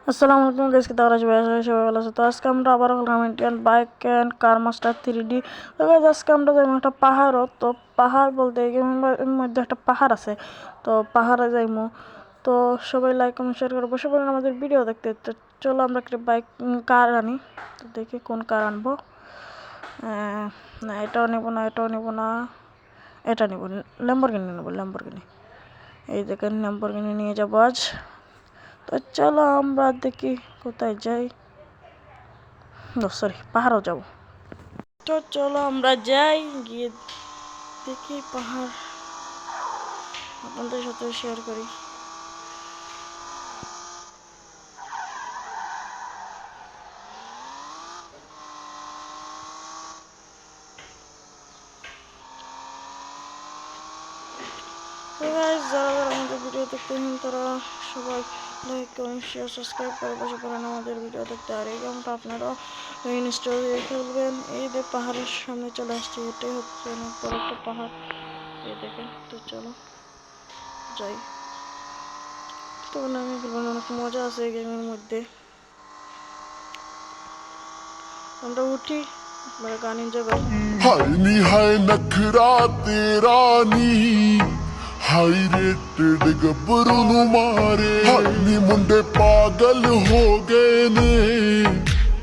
আসসালামু আলাইকুম গাইস, কেমন আছেন? সবাই ভালো আছে। তো আজকে আমরা আবার হলাম Indian bike and car master 3D। তো গাইস আজকে আমরা যাইমু একটা পাহাড়ও। তো পাহাড় বলতে এর মধ্যে একটা পাহাড় আছে, তো পাহাড়ে যাইমু। তো সবাই লাইক কমেন্ট শেয়ার করে বসে পড়েন আমাদের ভিডিও দেখতে। তো চলো আমরা একটা বাইক কার আনি। তো দেখি কোন কার আনবো। না এটাও নেব না, এটাও নেব না, এটা নেব, ল্যাম্বরগিনি নেব, ল্যাম্বরগিনি। এই দেখেন ল্যাম্বরগিনি নিয়ে যাবো আজ। তো চলো আমরা দেখি কোথায় যাই। সরি, পাহাড়ও যাব। তো চলো আমরা যাই, গিয়ে দেখি পাহাড়, আপনাদের সাথে শেয়ার করি। যারা যারা আমাদের ভিডিও দেখতেছেন তারা সবাই লাইক কমেন্ট শেয়ার সাবস্ক্রাইব করে বসে পড়েন আমাদের ভিডিও দেখতে। আর এই গেমটা আপনারাও ইনস্টল দিয়ে খেলবেন। এই যে পাহাড়ের সামনে চলে আসছে, এটাই হচ্ছে অনেক বড় একটা পাহাড়, এই দেখেন। তো চলো যাই। তো আমি খেলবেন, অনেক মজা আছে এই গেমের মধ্যে। আমরা উঠি, আপনারা গান এনজয় করেন। हाय नी हाय नखरा तेरा नी हाई रेटेड गब्बरू नु मारे हाय नी मुंडे पागल हो गए ने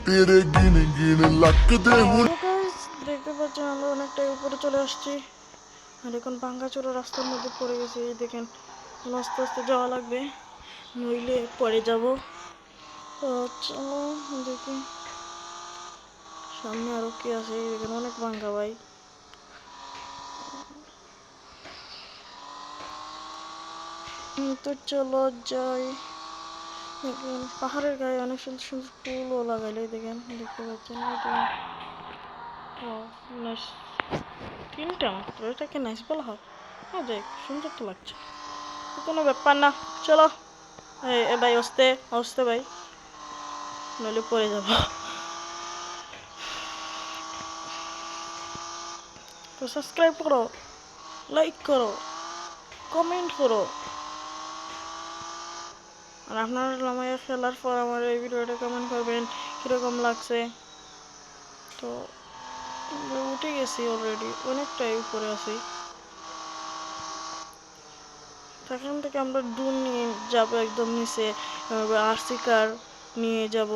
तेरे गिन गिन लक दे हुन। দেখতে পাচ্ছেন আমরা অনেকটাই উপরে চলে আসছি, আর এখন ভাঙ্গাচোরা রাস্তার মধ্যে পড়ে গেছি। এই দেখেন, আস্তে আস্তে যাওয়া লাগবে, নইলে পড়ে যাব। তো চলো দেখি সামনে আরো কি আছে। এই দেখেন অনেক ভাঙ্গা ভাই। তো চলো যাই। দেখেন পাহাড়ের গায়ে অনেক সুন্দর সুন্দর ফুলও লাগাইলে, দেখেন দেখতে পাচ্ছেন। নাইস, তিনটা মাত্র, এটাকে নাইস বলা হয়? হ্যাঁ যাই, সুন্দর তো লাগছে, কোনো ব্যাপার না। চলো এ ভাই, আসতে আসতে ভাই, নইলে পড়ে যাব। তো সাবস্ক্রাইব করো, লাইক করো, কমেন্ট করো। আর আপনারা আমাকে খেলার পর আমার এই ভিডিওটা কমেন্ট করবেন কীরকম লাগছে। তো আমরা উঠে গেছি অলরেডি, অনেকটাই উপরে আছি। সেখান থেকে আমরা ড্রোন নিয়ে যাব একদম নিচে, আরসি কার নিয়ে যাব,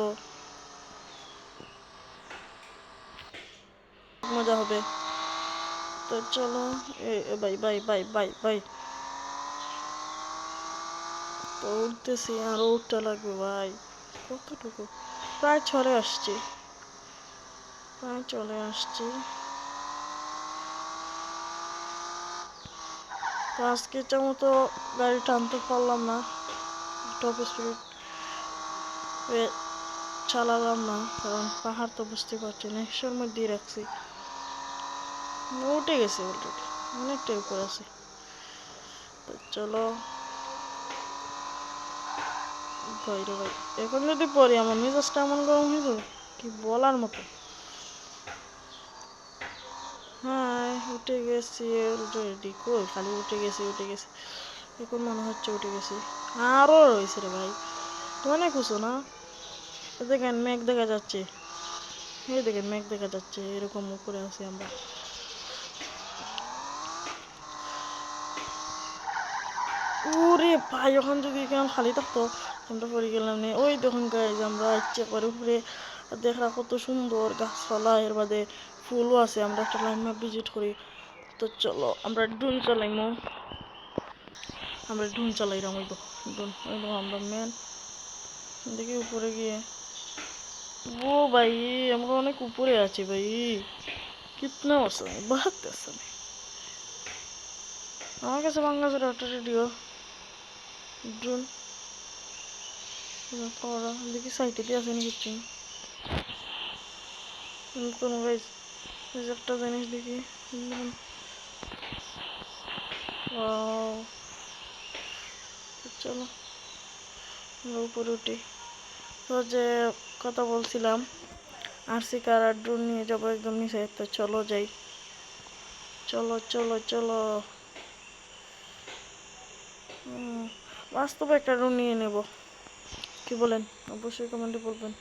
মজা হবে। তো চলো bye bye bye bye bye. তো উঠতেছি, আরও উঠতে লাগবে ভাই। কতটুকু, প্রায় চলে আসছি, প্রায় চলে আসছি। তো আজকে ইচ্ছা মতো গাড়ি টানতে পারলাম না, টপ স্পিড চালালাম না, কারণ পাহাড় তো বুঝতে পারছি না, একশোর মধ্যেই রাখছি। উঠে গেছি অলরেডি, অনেকটাই উপরে আছে। তো চলো ভাই রে ভাই, এখন যদি পড়ি আমার মেজাজটা এমন গরম হয়ে যাবে কি বলার মতো। হ্যাঁ উঠে গেছি অলরেডি, কই খালি উঠে গেছি উঠে গেছি, এখন মনে হচ্ছে উঠে গেছি। আরও রয়েছে রে ভাই, অনেক উঁচু না? দেখেন মেঘ দেখা যাচ্ছে, এই দেখেন মেঘ দেখা যাচ্ছে, এরকম উপরে আছি আমরা। ওরে ভাই, ওখান যদি কেমন খালি থাকতো আমরা পরে গেলাম না। ওই দেখুন গাইজ, আমরা ইচ্ছে করে উপরে দেখা কত সুন্দর গাছপালা, এর বাদে ফুলও আছে। আমরা একটা লাইন ম্যাপ ভিজিট করি। তো চলো আমরা ড্রোন চালাইমো, আমরা ড্রোন চালাইলাম। ওই তো ড্রোন, ওই তো আমরা মেন দেখি উপরে গিয়ে। ও ভাই, আমরা অনেক উপরে আছি ভাই, কিতনা ওসম বহুত ওসম। আমার কাছে বাংলাদেশের একটা রেডিও ড্রোন করা, দেখি সাইটে দিয়ে আছে নাকি কিছু কোনো গাইজ। একটা জিনিস দেখি, চলো আমরা উপরে উঠি। তো যে কথা বলছিলাম, আরসি কার আর ড্রোন নিয়ে যাবো একদম নিচে। তো চলো যাই, চলো চলো চলো। বাস্তবে একটা ড্রোন নিয়ে নেব, কি বলেন? অবশ্যই কমেন্টে বলবেন।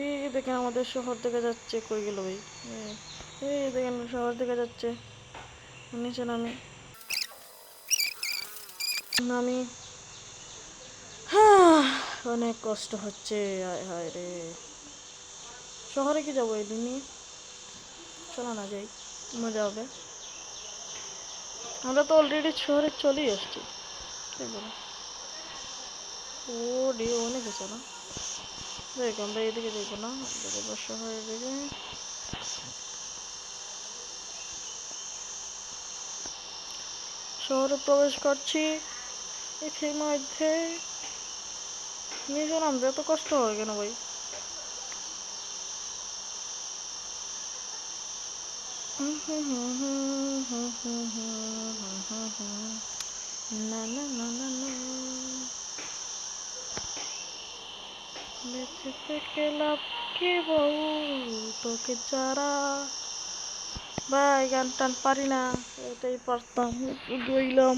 এই দেখেন আমাদের শহর দেখা যাচ্ছে। কই গেল ভাই? এই দেখেন শহর দেখা যাচ্ছে। নিচে নামি অনেক কষ্ট হচ্ছে। হায় হায় রে, শহরে কি যাবো এই দিন? চলো না যাই, মজা হবে। আমরা তো অলরেডি শহরে চলেই আসছি। কি বলো? ও ডি অনেক গেছে না? দেখ আমরা এদিকে দেখবো না, শহরের দিকে। শহরে প্রবেশ করছি ইতিমধ্যে। নিচে নামতে এত কষ্ট হয় কেন ভাই? না না না না না, বেঁচে থেকে লাভ কি বউ, তোকে যারা। ভাই গান টান পারি না, এটাই পারতাম, একটু গইলাম।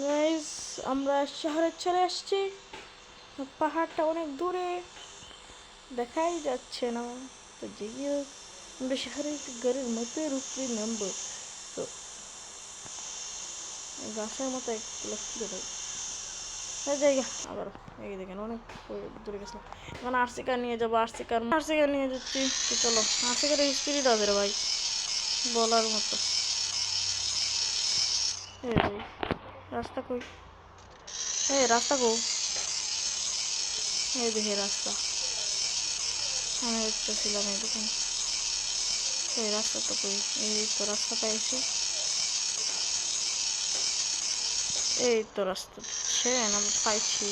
গাইস আমরা শহরে চলে আসছি। পাহাড়টা অনেক দূরে, দেখাই যাচ্ছে না। তো যাই হোক, আমরা শহরের ঘরের মতো উপরে নামবো। তো গাছের মতো এক লক্ষ্য ভাই জায়গা আবার। এই দেখেন অনেক দূরে গেছিলাম। এখন আরসি কার নিয়ে যাবো, আরসি কার নিয়ে যাচ্ছি। তো চলো, আরসি কারের স্পিরিট আছে রে ভাই, বলার মতো। এই ভাই রাস্তা কই? এই রাস্তা কই? এই দেখে রাস্তা, আমি দেখতেছিলাম এই দোকান। এই রাস্তা তো কই? এই তো রাস্তা পাইছি, এই তো রাস্তা দিচ্ছে না, পাইছি।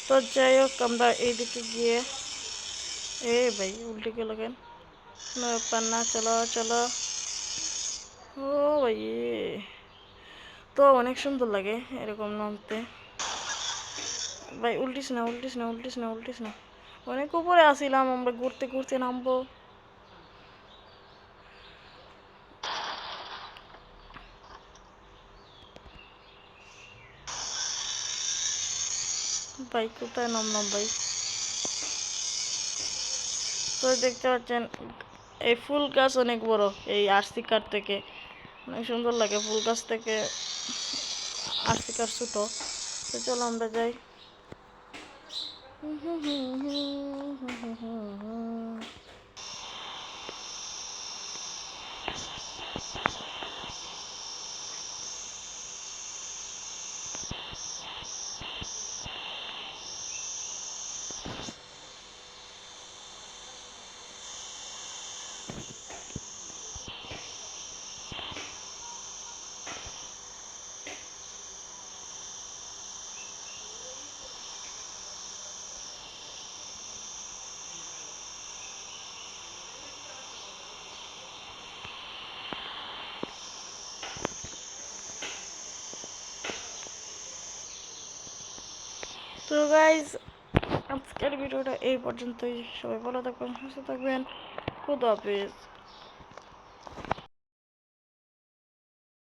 তো যাই হোক আমরা এইদিকে গিয়ে, এ ভাই উল্টে গেল কেন? কোনো ব্যাপার না, চলো চলো। ও ভাই তো অনেক সুন্দর লাগে এরকম নামতে। ভাই উল্টিস না উল্টিস না উল্টিস না উল্টিস না, অনেক উপরে আসিলাম আমরা, ঘুরতে ঘুরতে নামবো। ভাই কোথায় নামলাম ভাই? তো দেখতে পাচ্ছেন এই ফুল গাছ অনেক বড়, এই আরসি কার থেকে অনেক সুন্দর লাগে। ফুল গাছ থেকে আরসি কার ছোট। তো চলো আমরা যাই। তো গাইজ আজকের ভিডিওটা এই পর্যন্তই। সবাই ভালো থাকবেন, সুস্থ থাকবেন। খুদা হাফেজ।